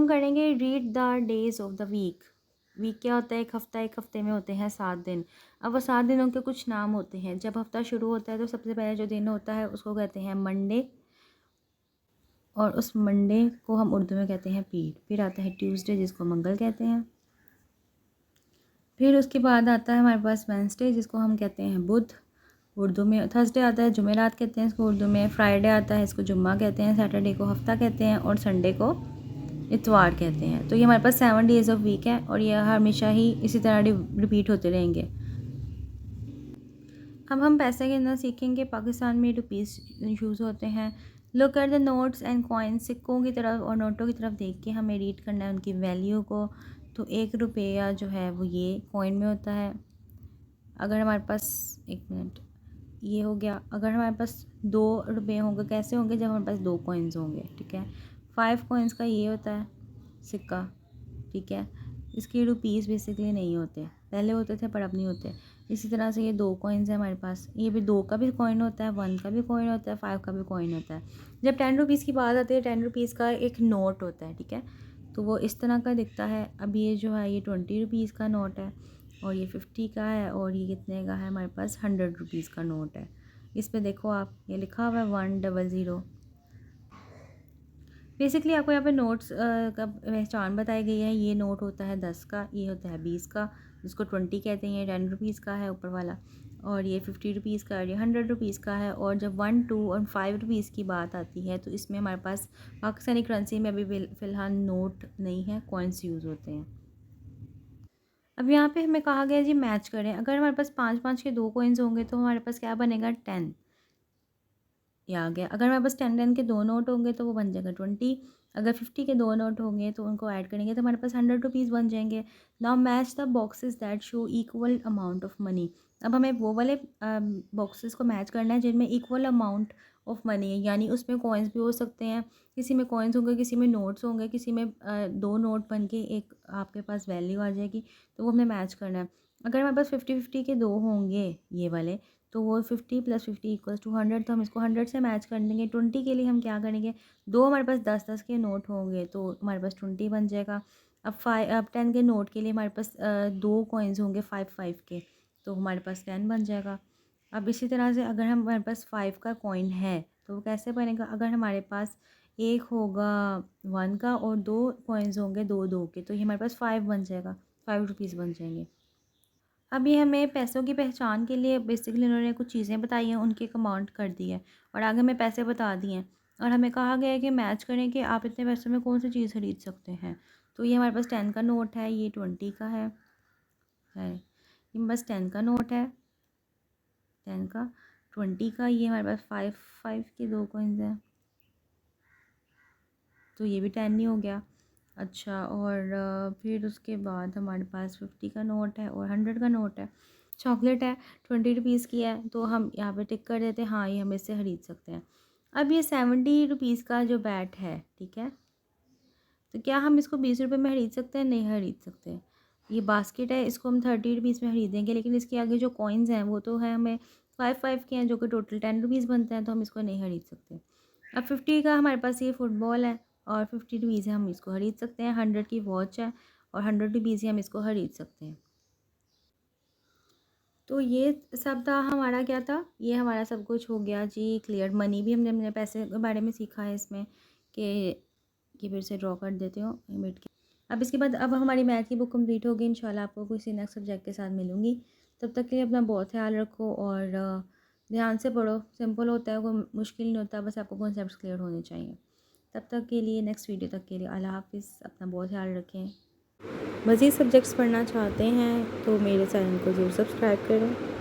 हम करेंगे read the days of the week. Week क्या होता है? एक हफ़्ता, एक हफ़्ते में होते हैं 7 दिन। अब वो 7 दिनों के कुछ नाम होते हैं। जब हफ़्ता शुरू होता है तो सबसे पहले जो दिन होता है उसको कहते हैं मंडे, और उस मंडे को हम उर्दू में कहते हैं पीर। फिर आता है ट्यूसडे जिसको मंगल कहते हैं। फिर उसके बाद आता है हमारे पास वेडनेसडे जिसको हम कहते हैं बुध उर्दू में। थर्सडे आता है जुमेरात कहते हैं इसको उर्दू में। फ्राइडे आता है इसको जुम्मा कहते हैं। सैटरडे को हफ्ता कहते हैं और संडे को इतवार कहते हैं। तो ये हमारे पास 7 डेज़ ऑफ वीक है और ये हमेशा ही इसी तरह रिपीट होते रहेंगे। अब हम पैसे गिनना सीखेंगे। पाकिस्तान में रुपीस यूज़ होते हैं। Look at the notes and coins. सिक्कों की तरफ और नोटों की तरफ देख के हमें रीड करना है उनकी वैल्यू को। तो 1 रुपया जो है वो ये कॉइन में होता है। अगर हमारे पास, एक मिनट, ये हो गया। अगर हमारे पास 2 रुपये होंगे, कैसे होंगे? जब हमारे पास 2 कॉइन्स होंगे, ठीक है। 5 कॉइन्स का ये होता है सिक्का, ठीक है। इसके रुपीस बेसिकली नहीं होते, पहले होते थे पर अब नहीं होते। इसी तरह से ये 2 कॉइन्स है हमारे पास। ये भी 2 का भी कॉइन होता है, 1 का भी कॉइन होता है, 5 का भी कॉइन होता है। जब 10 रुपीज़ की बात आती है, 10 रुपीज़ का एक नोट होता है, ठीक है। तो वो इस तरह का दिखता है। अब ये जो है ये 20 रुपीज़ का नोट है, और ये 50 का है, और ये कितने का है? हमारे पास 100 रुपीज़ का नोट है। इस पे देखो आप, ये लिखा हुआ है 100। बेसिकली आपको यहाँ पे नोट्स का पहचान बताई गई है। ये नोट होता है 10 का, ये होता है 20 का, जिसको 20 कहते हैं। 10 रुपीज़ का है ऊपर वाला, और ये 50 रुपीज़ का, और ये 100 रुपीज़ का है। और जब 1, 2 और 5 रुपीज़ की बात आती है तो इसमें हमारे पास पाकिस्तानी करेंसी में अभी फ़िलहाल नोट नहीं है, कॉइन्स यूज़ होते हैं। अब यहाँ पे हमें कहा गया है जी मैच करें। अगर हमारे पास 5-5 के 2 कॉइन्स होंगे तो हमारे पास क्या बनेगा? 10। ये आ गया। अगर हमारे पास 10-10 के 2 नोट होंगे तो वो बन जाएगा 20। अगर 50 के 2 नोट होंगे तो उनको ऐड करेंगे तो हमारे पास 100 रुपीज़ बन जाएंगे। Now match the boxes that show equal amount of money. अब हमें वो वाले बॉक्सेस को मैच करना है जिनमें इक्वल अमाउंट ऑफ मनी है, यानी उसमें कॉइन्स भी हो सकते हैं। किसी में कॉइन्स होंगे, किसी में नोट्स होंगे, किसी में 2 नोट बन के एक आपके पास वैल्यू आ जाएगी, तो वो हमें मैच करना है। अगर हमारे पास 50-50 के 2 होंगे ये वाले, तो वो 50 + 50 = 100, तो हम इसको 100 से मैच कर देंगे। 20 के लिए हम क्या करेंगे? 2 हमारे पास 10-10 के नोट होंगे तो हमारे पास 20 बन जाएगा। अब 10 के नोट के लिए हमारे पास 2 कॉइन्स होंगे 5-5 के, तो हमारे पास 10 बन जाएगा। अब इसी तरह से अगर हमारे पास 5 का कॉइन है तो वो कैसे बनेगा? अगर हमारे पास एक होगा 1 का और 2 कॉइन्स होंगे 2-2 के, तो ये हमारे पास 5 बन जाएगा, 5 रुपीज़ बन जाएंगे। अभी हमें पैसों की पहचान के लिए बेसिकली उन्होंने कुछ चीज़ें बताई हैं, उनकी एक अमाउंट कर दी है और आगे हमें पैसे बता दिए हैं, और हमें कहा गया है कि मैच करें कि आप इतने पैसों में कौन सी चीज़ खरीद सकते हैं। तो ये हमारे पास 10 का नोट है, ये 20 का है ये बस 10 का नोट है, 10 का, 20 का, ये हमारे पास 5-5 के 2 कॉइन्स हैं, तो ये भी 10 नहीं हो गया। अच्छा, और फिर उसके बाद हमारे पास 50 का नोट है और 100 का नोट है। चॉकलेट है, 20 रुपीज़ की है, तो हम यहाँ पे टिक कर देते हैं, हाँ ये हम इससे ख़रीद सकते हैं। अब ये 70 रुपीज़ का जो बैट है, ठीक है, तो क्या हम इसको 20 रुपये में ख़रीद सकते हैं? नहीं ख़रीद सकते। ये बास्केट है, इसको हम 30 रुपीज़ में ख़रीदेंगे, लेकिन इसके आगे जो कॉइन्स हैं वो तो है हमें 5-5 के हैं, जो कि टोटल 10 रुपीज़ बनते हैं, तो हम इसको नहीं ख़रीद सकते। अब 50 का हमारे पास ये फुटबॉल है और 50 रुपीज़ है, हम इसको ख़रीद सकते हैं। 100 की वॉच है और 100 रुपीज़ ही हम इसको ख़रीद सकते हैं। तो ये सब था हमारा, क्या था, ये हमारा सब कुछ हो गया जी क्लियर। मनी भी हमने पैसे के बारे में सीखा है इसमें, कि ये फिर से ड्रॉ कर देते हो मिट के। अब इसके बाद अब हमारी मैथ की बुक कंप्लीट होगी। इंशाल्लाह आपको किसी नेक्स्ट सब्जेक्ट के साथ मिलूँगी। तब तक के लिए अपना बहुत ख्याल रखो और ध्यान से पढ़ो। सिंपल होता है, कोई मुश्किल नहीं होता, बस आपको कॉन्सेप्ट्स क्लियर होने चाहिए। तब तक के लिए, नेक्स्ट वीडियो तक के लिए अल्लाह हाफ़िज़। अपना बहुत ख्याल रखें। मज़ीद सब्जेक्ट्स पढ़ना चाहते हैं तो मेरे चैनल को ज़रूर सब्सक्राइब करें।